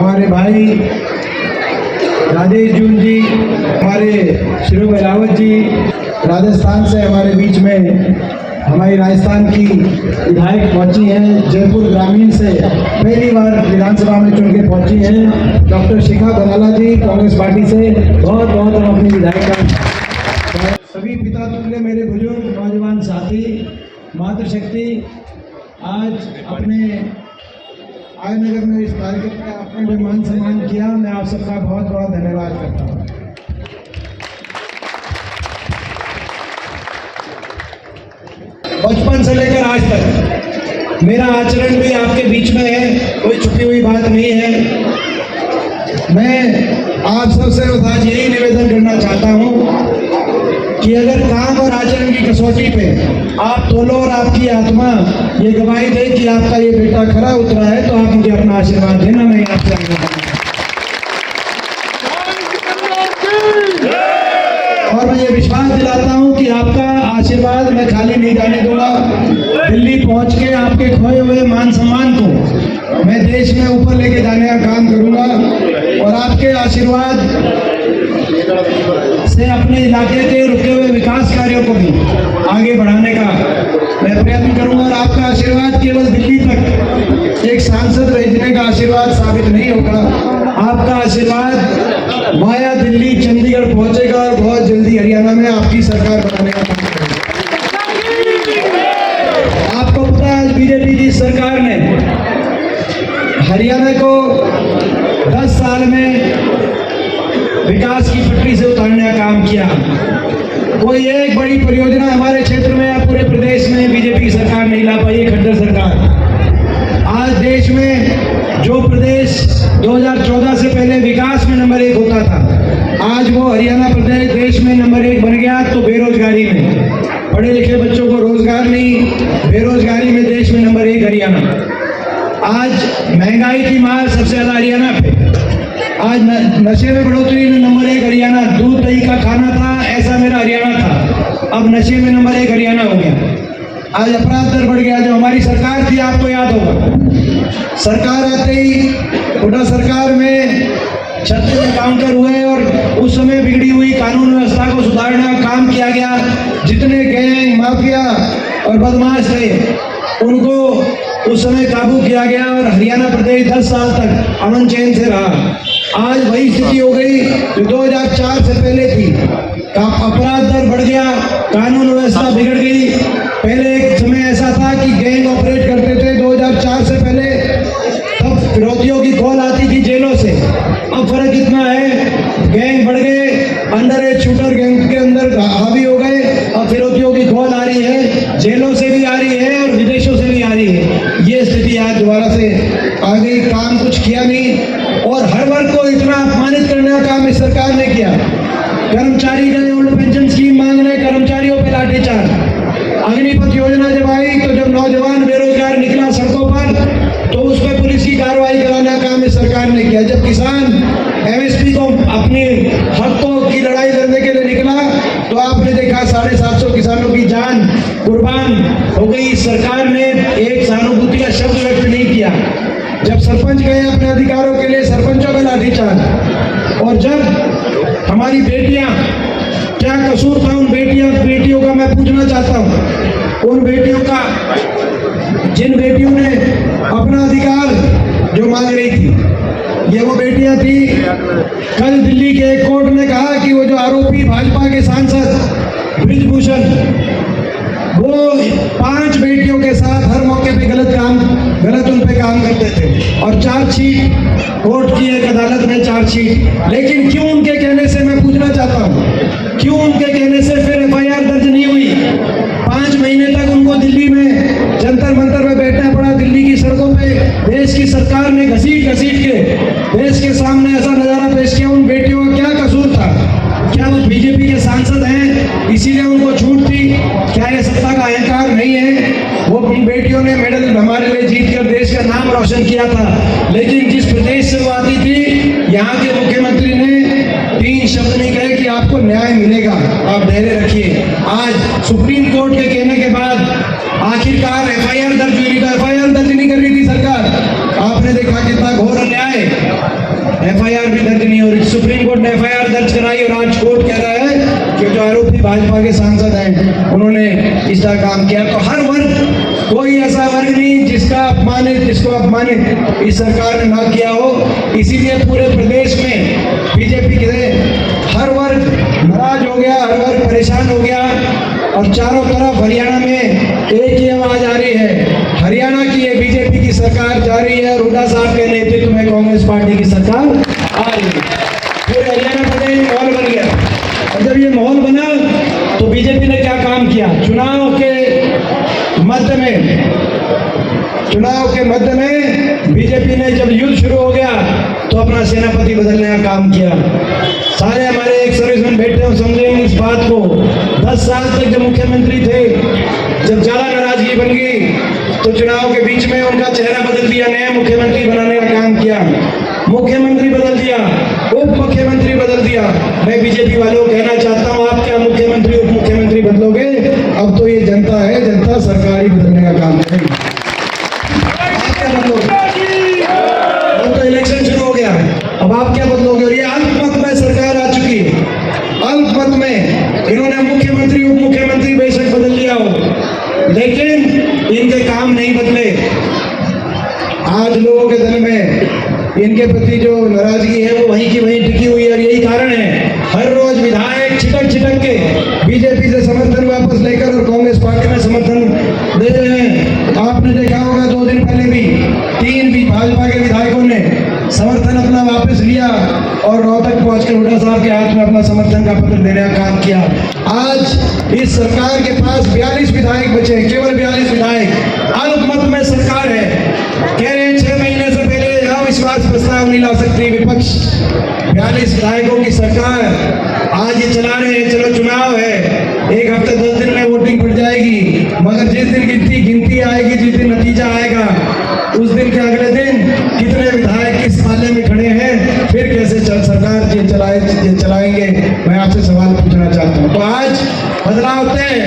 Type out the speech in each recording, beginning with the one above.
हमारे भाई राजेश जून जी, हमारे श्री बलावत जी राजस्थान से हमारे बीच में, हमारी राजस्थान की विधायक पहुंची हैं, जयपुर ग्रामीण से पहली बार विधानसभा में चुन के पहुंची हैं, डॉक्टर शिखा बराला जी कांग्रेस पार्टी से। बहुत बहुत हम अपनी विधायक का सभी पिता तुल्य मेरे बुजुर्ग नौजवान साथी, मातृशक्ति, आज अपने आयनगर में इस कार्यक्रम में आपने भी मान सम्मान किया, मैं आप सबका बहुत बहुत धन्यवाद करता हूँ। बचपन से लेकर आज तक मेरा आचरण भी आपके बीच में है, कोई छुपी हुई बात नहीं है। मैं आप सबसे आज यही निवेदन करना चाहता हूँ कि अगर काम और आचरण की कसौटी पे आप तोलो और आपकी आत्मा ये गवाही दे कि आपका ये बेटा खरा उतरा है, तो आप मुझे अपना आशीर्वाद देना, मैं आपसे और मैं ये विश्वास दिलाता हूँ कि आपका आशीर्वाद मैं खाली नहीं जाने दूंगा। दिल्ली पहुँच के आपके खोए हुए मान सम्मान को मैं देश में ऊपर लेके जाने का काम करूँगा और आपके आशीर्वाद से अपने इलाके के रुके हुए विकास कार्यों को भी आगे बढ़ाने का मैं प्रयत्न करूंगा। और आपका आशीर्वाद केवल दिल्ली तक एक सांसद भेजने का आशीर्वाद साबित नहीं होगा, आपका आशीर्वाद वाया दिल्ली चंडीगढ़ पहुंचेगा और बहुत जल्दी हरियाणा में आपकी सरकार बनाने का काम करेगा। आपको पता है आज बीजेपी की सरकार ने हरियाणा को 10 साल में विकास की पटरी से उतारने का काम किया। कोई एक बड़ी परियोजना हमारे क्षेत्र में या पूरे प्रदेश में बीजेपी की सरकार नहीं ला पाई, खट्टर सरकार। आज देश में जो प्रदेश 2014 से पहले विकास में नंबर 1 होता था, आज वो हरियाणा प्रदेश देश में नंबर 1 बन गया। तो बेरोजगारी में, पढ़े लिखे बच्चों को रोजगार नहीं, बेरोजगारी में देश में नंबर 1 हरियाणा। आज महंगाई की मार सबसे ज्यादा हरियाणा पे। आज नशे में बढ़ोतरी में नंबर 1 हरियाणा। दूध दही का खाना था ऐसा मेरा हरियाणा था, अब नशे में नंबर 1 हरियाणा हो गया। आज अपराध दर बढ़ गया। जो हमारी सरकार थी, आपको याद होगा, सरकार आते ही हुड्डा सरकार में 36 एनकाउंटर हुए और उस समय बिगड़ी हुई कानून व्यवस्था को सुधारने का काम किया गया। जितने गैंग माफिया और बदमाश थे उनको उस समय काबू किया गया और हरियाणा प्रदेश 10 साल तक अमन चैन से रहा। आज वही स्थिति हो गई जो 2004 से पहले थी। अपराध दर बढ़ गया, कानून व्यवस्था बिगड़ गई। पहले एक समय ऐसा था कि गैंग ऑपरेट करते थे 2004 से पहले, तब फिरौतियों की कॉल आती थी जेलों से। अब फर्क इतना है, गैंग बढ़ गए, अंडर एज शूटर गैंग के अंदर हावी हो गए। अब फिरौतियों की कॉल आ रही है, जेलों से भी आ रही है और विदेशों से भी आ रही है। ये स्थिति आज दोबारा से आ गई। काम कुछ किया नहीं और हर वर्ग को इतना अपमानित करने का काम इस सरकार ने किया। कर्मचारी गए ओल्ड पेंशन स्कीम मांगने, कर्मचारियों पे लाठीचार्ज। अग्निपथ योजना जब आई तो जब नौजवान बेरोजगार निकला सड़कों पर तो उस पर पुलिस की कार्रवाई कराने का काम इस सरकार ने किया। जब किसान एमएसपी को अपने हकों की लड़ाई लड़ने के लिए निकला तो आपने देखा 750 किसानों की जान कुर्बान हो गई। सरकार ने एक सहानुभूति का शब्द व्यक्त नहीं किया। जब सरपंच गए अपने अधिकारों के लिए, सरपंचों का लाठीचार्ज। और जब हमारी बेटियां, क्या कसूर था उन बेटियों का मैं पूछना चाहता हूं। उन बेटियों का, जिन बेटियों ने अपना अधिकार जो मांग रही थी, ये वो बेटियां थी। कल दिल्ली के एक कोर्ट ने कहा कि वो जो आरोपी भाजपा के सांसद ब्रिजभूषण, वो 5 बेटियों के साथ हर मौके पे गलत उन पे काम करते थे और चार्जशीट कोर्ट की एक अदालत में चार्जशीट। लेकिन क्यों उनके कहने से, मैं पूछना चाहता हूँ, क्यों उनके कहने से फिर एफआईआर दर्ज नहीं हुई? 5 महीने तक उनको दिल्ली में जंतर मंतर में बैठना पड़ा। दिल्ली की सड़कों पे देश की सरकार ने घसीट के देश के सामने ऐसा नजारा पेश किया। उन बेटियों का क्या कसूर था? क्या वो बीजेपी के सांसद हैं इसीलिए उनको छूट थी? क्या ये सत्ता का अहंकार नहीं है? वो उन बेटियों ने मेडल हमारे लिए जीत कर देश का नाम रोशन किया था। लेकिन जिस प्रदेश से वो आती थी, यहाँ के मुख्यमंत्री ने 3 शब्द नहीं कहे कि आपको न्याय मिलेगा, आप धैर्य रखिए। आज सुप्रीम कोर्ट के कहने के बाद आखिरकार एफआईआर दर्ज हुई। तो एफआईआर दर्ज नहीं कर रही थी सरकार। आपने देखा कितना घोर अन्याय एफआईआर भी दर्ज नहीं हो रही। सुप्रीम कोर्ट ने एफआईआर दर्ज कराई और आज कोर्ट कह रहा है कि जो आरोपी भाजपा के सांसद हैं उन्होंने इसका काम किया। तो हर वर्ग, कोई ऐसा वर्ग नहीं जिसको अपमानित इस सरकार ने ना किया हो। इसीलिए पूरे प्रदेश में बीजेपी के हर वर्ग नाराज हो गया, हर वर्ग परेशान हो गया और चारों तरफ हरियाणा में एक ही आवाज आ रही है, हरियाणा की ये बीजेपी की सरकार जा रही है, हुड्डा साहब के नेतृत्व में कांग्रेस पार्टी की सरकार आ रही है। पूरे हरियाणा प्रदेश में माहौल बन गया। और जब ये माहौल बना तो बीजेपी ने क्या काम किया? चुनाव के मध्य में बीजेपी ने जब युद्ध शुरू हो गया तो अपना सेनापति बदलने का काम किया। सारे हमारे एक सर्विसमैन बैठे हो, समझेंगे इस बात को। 10 साल तक जब मुख्यमंत्री थे, जब ज्यादा नाराजगी बन गई तो चुनाव के बीच में उनका चेहरा बदल दिया, नया मुख्यमंत्री बनाने का काम किया। मुख्यमंत्री बदल दिया, उप मुख्यमंत्री बदल दिया। मैं बीजेपी वालों को कहना चाहता हूँ, आप क्या मुख्यमंत्री उप मुख्यमंत्री बदलोगे? अब तो ये जनता है, जनता सरकार ही बदलने का काम करेगी। अब तो इलेक्शन शुरू हो गया है, अब आप क्या बदलोगे? और ये अल्पमत में सरकार आ चुकी है। अल्पमत में इन्होंने मुख्यमंत्री उप मुख्यमंत्री बेशक बदल लिया हो, लेकिन इनके काम नहीं बदले। आज लोगों के दिल में इनके प्रति जो नाराजगी है वो वहीं की वहीं टिकी हुई है। और यही कारण है हर रोज विधायक छिटक के बीजेपी से समर्थन वापस लेकर और कांग्रेस पार्टी में समर्थन दे रहे हैं। आपने देखा होगा 2 दिन पहले भी 3 भी भाजपा के विधायकों ने समर्थन अपना वापस लिया और रोहतक पहुंचकर हुड्डा साहब के हाथ में अपना समर्थन का पत्र देने का काम किया। आज इस सरकार के पास 42 विधायक बचे, केवल 42 विधायक। अल्पमत में सरकार है, कह रहे हैं 6 महीने से पहले अविश्वास प्रस्ताव नहीं ला सकती विपक्ष। 42 विधायकों की सरकार आज ये चला रहे हैं। चलो चुनाव है, 1 हफ्ते 10 दिन में वोटिंग पड़ जाएगी, मगर जिस दिन गिनती आएगी, जिस दिन नतीजा आएगा, उस दिन के अगले दिन कितने विधायक किस पाले में खड़े हैं, फिर कैसे सरकार ये चलाएंगे, मैं आपसे सवाल पूछना चाहता हूँ। तो आज बदलाव तय है,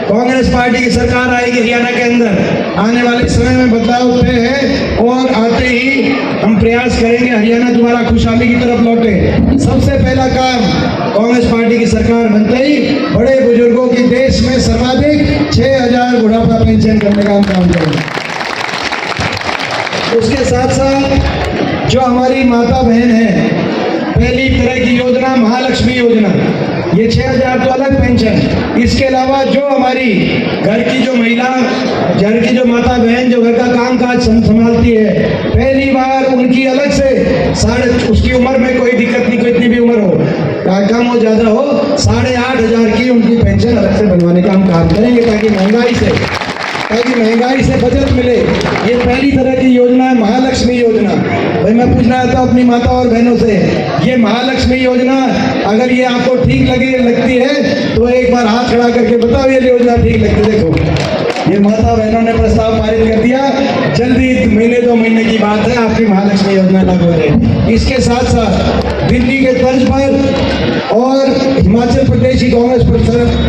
कांग्रेस पार्टी की सरकार आएगी हरियाणा के अंदर। आने वाले समय में बदलाव तय है और आते ही हम प्रयास करेंगे हरियाणा दोबारा खुशहाली की तरफ लौटे। सबसे पहला काम कांग्रेस पार्टी की सरकार बनते ही बड़े बुजुर्गों की देश में सर्वाधिक 6000 बुढ़ापा पेंशन करने का हम काम करेंगे। उसके साथ साथ जो हमारी माता बहन है, पहली तरह की योजना महालक्ष्मी योजना, ये 6000 तो अलग पेंशन। इसके अलावा जो हमारी घर की जो महिला, घर की जो माता बहन जो घर का काम काज संभालती है, पहली बार उनकी अलग से उसकी उम्र में कोई दिक्कत नहीं, कोई इतनी भी उम्र हो, कम हो ज्यादा हो, 8500 की उनकी पेंशन अलग से बनवाने का हम काम करेंगे ताकि महंगाई से बचत मिले। ये पहली तरह की योजना है महालक्ष्मी योजना। भाई मैं पूछना चाहता हूँ अपनी माता और बहनों से, ये महालक्ष्मी योजना अगर ये आपको ठीक लगती है तो एक बार हाथ खड़ा करके बताओ ये योजना ठीक लगती है। देखो ये माता बहनों ने प्रस्ताव पारित कर दिया, जल्दी 1-2 महीने की बात है आपकी महालक्ष्मी योजना लागू हो जाएगी। इसके साथ साथ दिल्ली के तर्ज पर और हिमाचल प्रदेश की कांग्रेस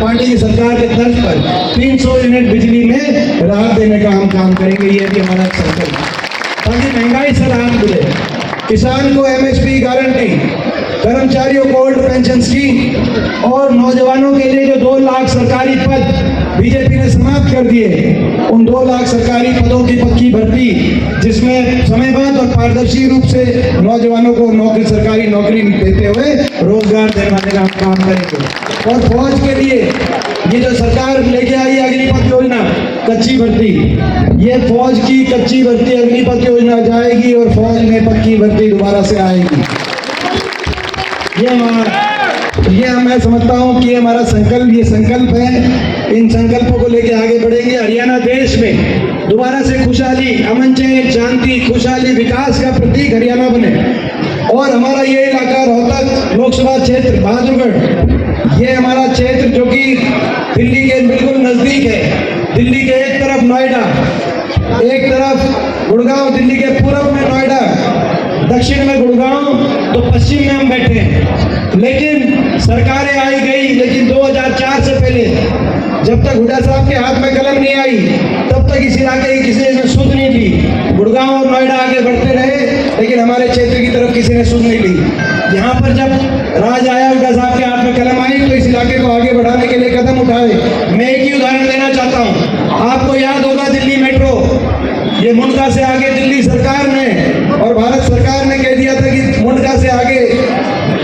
पार्टी की सरकार के तर्ज पर 300 यूनिट बिजली में राहत देने का हम काम करेंगे। ये भी हमारा संकल्प है ताकि महंगाई से राहत मिले, किसान को एमएसपी गारंटी, कर्मचारियों को ओल्ड पेंशन स्कीम और नौजवानों के लिए जो 2 लाख सरकारी पद बीजेपी ने समाप्त कर दिए, उन 2 लाख सरकारी पदों की पक्की भर्ती, जिसमें समयबद्ध और पारदर्शी रूप से नौजवानों को सरकारी नौकरी देते हुए रोजगार दिलवाने का काम करेंगे। और फौज के लिए ये जो सरकार लेके आई अग्निपथ योजना कच्ची भर्ती, ये फौज की कच्ची भर्ती अग्निपथ योजना जाएगी और फौज में पक्की भर्ती दोबारा से आएगी। ये मैं समझता हूँ कि हमारा ये संकल्प है। इन संकल्पों को लेकर आगे बढ़ेंगे। हरियाणा देश में दोबारा से खुशहाली, अमन चैन, शांति, खुशहाली, विकास का प्रतीक हरियाणा बने। और हमारा ये इलाका रोहतक लोकसभा क्षेत्र बहादुरगढ़, ये हमारा क्षेत्र जो कि दिल्ली के बिल्कुल नजदीक है। दिल्ली के एक तरफ नोएडा, एक तरफ गुड़गांव, दिल्ली के पूर्व में नोएडा, दक्षिण में गुड़गांव, तो पश्चिम में हम बैठे हैं। लेकिन सरकारें आई गई, लेकिन 2004 से पहले जब तक हुड्डा साहब के हाथ में कलम नहीं आई तब तक इस इलाके की किसी ने सुध नहीं दी। गुड़गांव और नोएडा आगे बढ़ते रहे, लेकिन हमारे क्षेत्र की तरफ किसी ने सुन नहीं ली। यहाँ पर जब राज आया, हुड्डा साहब के हाथ में कलम आई, तो इस इलाके को आगे बढ़ाने के लिए कदम उठाए। मैं एक ही उदाहरण देना चाहता हूँ। आपको याद होगा दिल्ली मेट्रो, ये मुंडका से आगे दिल्ली सरकार ने और भारत सरकार ने कह दिया था कि मुंडका से आगे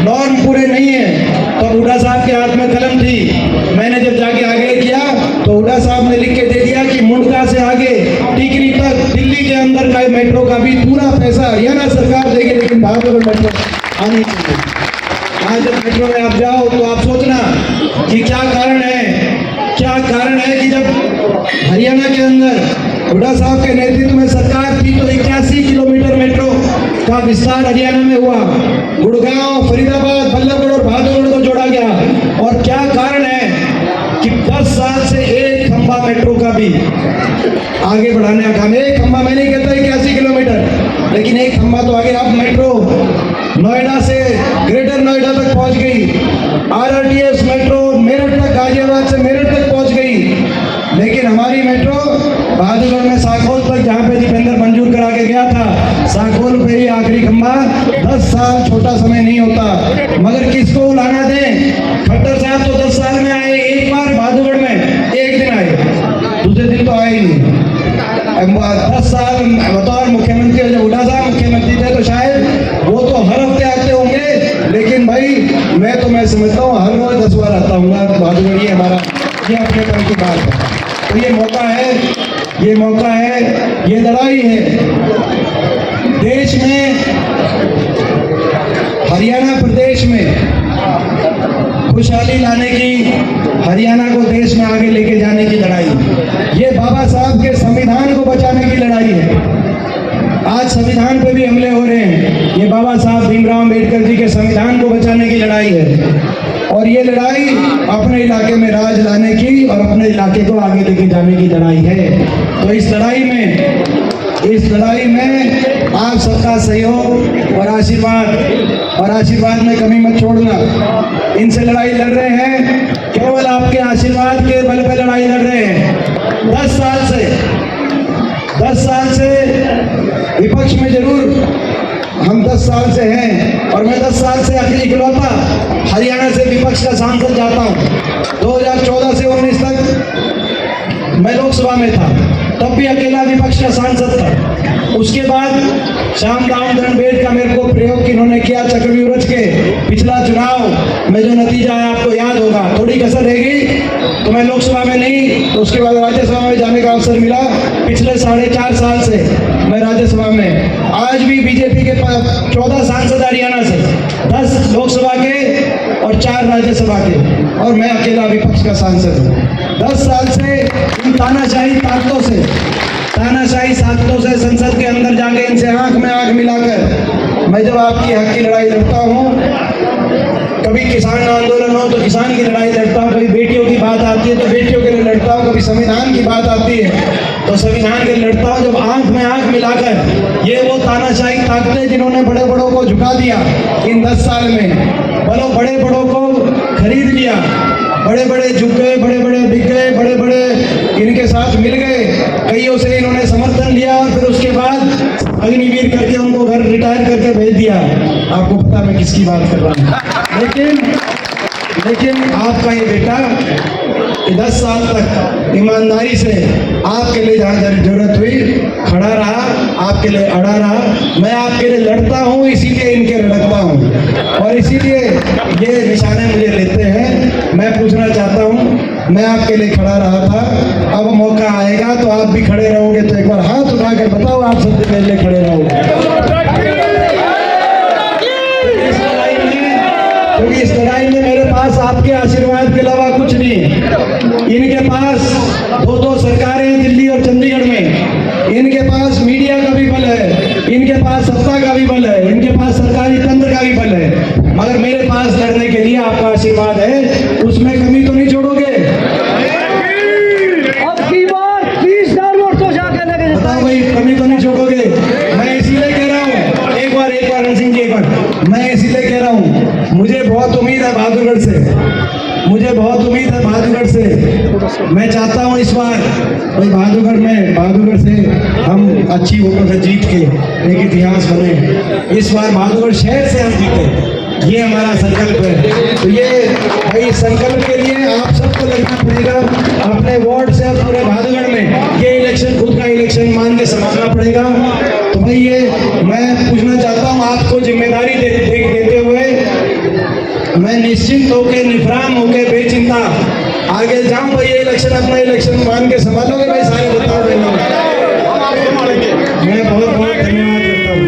नॉर्म पूरे नहीं है, तो हुड्डा साहब के हाथ में कलम थी। मैंने जब जाके आगे किया तो हुड्डा साहब ने लिख के दे दिया कि मुंडका से आगे टिकरी तक दिल्ली के अंदर का मेट्रो का भी पूरा पैसा हरियाणा सरकार देगी, लेकिन बहादुरगढ़ मेट्रो आनी चाहिए। आज जब मेट्रो में आप जाओ तो आप सोचना कि क्या कारण है कि जब हरियाणा के अंदर हुड्डा साहब के नेतृत्व में सरकार थी तो 81 किलोमीटर मेट्रो का विस्तार हरियाणा में हुआ। गुड़गांव, फरीदाबाद, बल्लभगढ़ और बहादुरगढ़ को जोड़ा गया। और क्या कारण है कि 10 साल से एक खंभा मेट्रो का भी आगे बढ़ाने का काम। एक खंभा, मैं नहीं कहता 81 किलोमीटर, लेकिन एक खंभा तो आगे। अब मेट्रो नोएडा से ग्रेटर नोएडा तक पहुंच गई, RRTS मेट्रो मेरठ तक, गाजियाबाद से मेरठ तक पहुंच गई। लेकिन हमारी मेट्रो बहादुरगढ़ में साकोल तक, जहाँ पे दीपेंद्र मंजूर करा के गया था, साकोल पे ही आखिरी खंभा। 10 साल छोटा समय नहीं होता, मगर किसको लाना दें। खट्टर साहब तो 10 साल में आए, एक बार बहादुरगढ़ में एक दिन आए, दूसरे दिन तो आए ही नहीं। 10 साल बतौर मुख्यमंत्री, जब हुड्डा साहब मुख्यमंत्री थे तो शायद वो तो हर हफ्ते आते होंगे, लेकिन भाई मैं समझता हूँ हर रोज 10 बार आता हूँ बहादुरगढ़। ये हमारा ये अपने काम की बात है। तो ये मौका है, ये लड़ाई है देश में, हरियाणा प्रदेश में खुशहाली लाने की, हरियाणा को देश में आगे लेके जाने की लड़ाई। ये बाबा साहब के संविधान को बचाने की लड़ाई है। आज संविधान पे भी हमले हो रहे हैं, ये बाबा साहब भीमराव अम्बेडकर जी के संविधान को बचाने की लड़ाई है। और ये लड़ाई अपने इलाके में राज लाने की और अपने इलाके को आगे लेके जाने की लड़ाई है। तो इस लड़ाई में आप सबका सहयोग और आशीर्वाद में कमी मत छोड़ना। इनसे लड़ाई लड़ रहे हैं, केवल आपके आशीर्वाद के बल पे लड़ाई लड़ रहे हैं। 10 साल से विपक्ष में जरूर हम 10 साल से हैं, और मैं 10 साल से इकलौता हरियाणा से विपक्ष का सांसद जाता हूँ। 2014 से 19 तक मैं लोकसभा में था, तब भी अकेला विपक्ष का सांसद था। उसके बाद श्याम दाम रणबीर का मेरे को प्रयोग इन्होंने किया चक्रव्यूह के। पिछला चुनाव में जो नतीजा है आपको याद होगा, थोड़ी कसर रहेगी तो मैं लोकसभा में नहीं, तो उसके बाद राज्यसभा में जाने का अवसर मिला। पिछले 4.5 साल से मैं राज्यसभा में, आज भी बीजेपी के 14 सांसद हरियाणा से, 10 लोकसभा के और 4 राज्यसभा के, और मैं अकेला विपक्ष का सांसद हूँ। 10 साल से इन तानाशाही ताकतों से संसद के अंदर जाके इनसे आंख में आंख मिलाकर मैं जब आपकी हक की लड़ाई लड़ता हूँ, कभी किसान आंदोलन हो तो किसान की लड़ाई लड़ता हूँ, कभी बेटियों की बात आती है तो बेटियों के लिए लड़ता हूँ, कभी संविधान की बात आती है तो संविधान के लिए लड़ता हूँ। जब आंख में आंख मिलाकर, ये वो तानाशाही ताकतें जिन्होंने बड़े बड़ों को झुका दिया इन 10 साल में, बड़े बड़ों को खरीद लिया, बड़े बड़े झुक गए, बड़े बड़े बिक गए, बड़े बड़े इनके साथ मिल गए, कईयों से इन्होंने समर्थन लिया और फिर उसके बाद अग्निवीर करके उनको घर रिटायर करके भेज दिया। आपको पता मैं किसकी बात कर रहा हूँ। लेकिन आपका ये बेटा 10 साल तक ईमानदारी से आपके लिए जहाँ जरूरत हुई खड़ा रहा, आपके लिए अड़ा रहा। मैं आपके लिए लड़ता हूँ, इसीलिए इनके लड़ता हूँ और इसीलिए ये निशाने मुझे लेते हैं। मैं पूछना चाहता हूँ, मैं आपके लिए खड़ा रहा था, अब मौका आएगा तो आप भी खड़े रहोगे, तो एक बार हाथ उठाकर बताओ आप सब मेरे लिए खड़े रहोगे। क्योंकि इस लड़ाई में मेरे पास आपके आशीर्वाद के अलावा कुछ नहीं। इनके पास 2 सरकारें दिल्ली और चंडीगढ़ में, इनके पास मीडिया का भी बल है, इनके पास सत्ता का भी बल है, इनके पास सरकारी तंत्र का भी बल है, मगर मेरे पास लड़ने के लिए आपका आशीर्वाद है, उसमें कमी तो नहीं छोड़ोगे। अब की बार 30,000 वोट तो जाके लगे, बताओ भाई, कमी तो नहीं छोड़ोगे। मैं इसीलिए कह रहा हूँ, एक बार रणसिंह जी, मैं इसीलिए कह रहा हूँ, मुझे बहुत उम्मीद है बहादुरगढ़ से, मुझे बहुत उम्मीद है बहादुरगढ़ से। मैं चाहता हूँ इस बार भाई बहादुरगढ़ से हम अच्छी वोटों से जीत के एक इतिहास बने। इस बार बहादुरगढ़ शहर से हम जीते, ये हमारा संकल्प है। तो ये भाई इस संकल्प के लिए आप सबको लगना पड़ेगा अपने वार्ड से पूरे बहादुरगढ़ में। ये इलेक्शन खुद का इलेक्शन मान के संभालना पड़ेगा। तो भाई ये मैं पूछना चाहता हूँ आपको जिम्मेदारी देते हुए मैं निश्चिंत होके निफराम होके बेचिंता आगे जाऊं। भाई ये इलेक्शन अपना इलेक्शन मान के संभालोगे भाई, सारे बताओ। मैं बहुत बहुत धन्यवाद करता हूँ।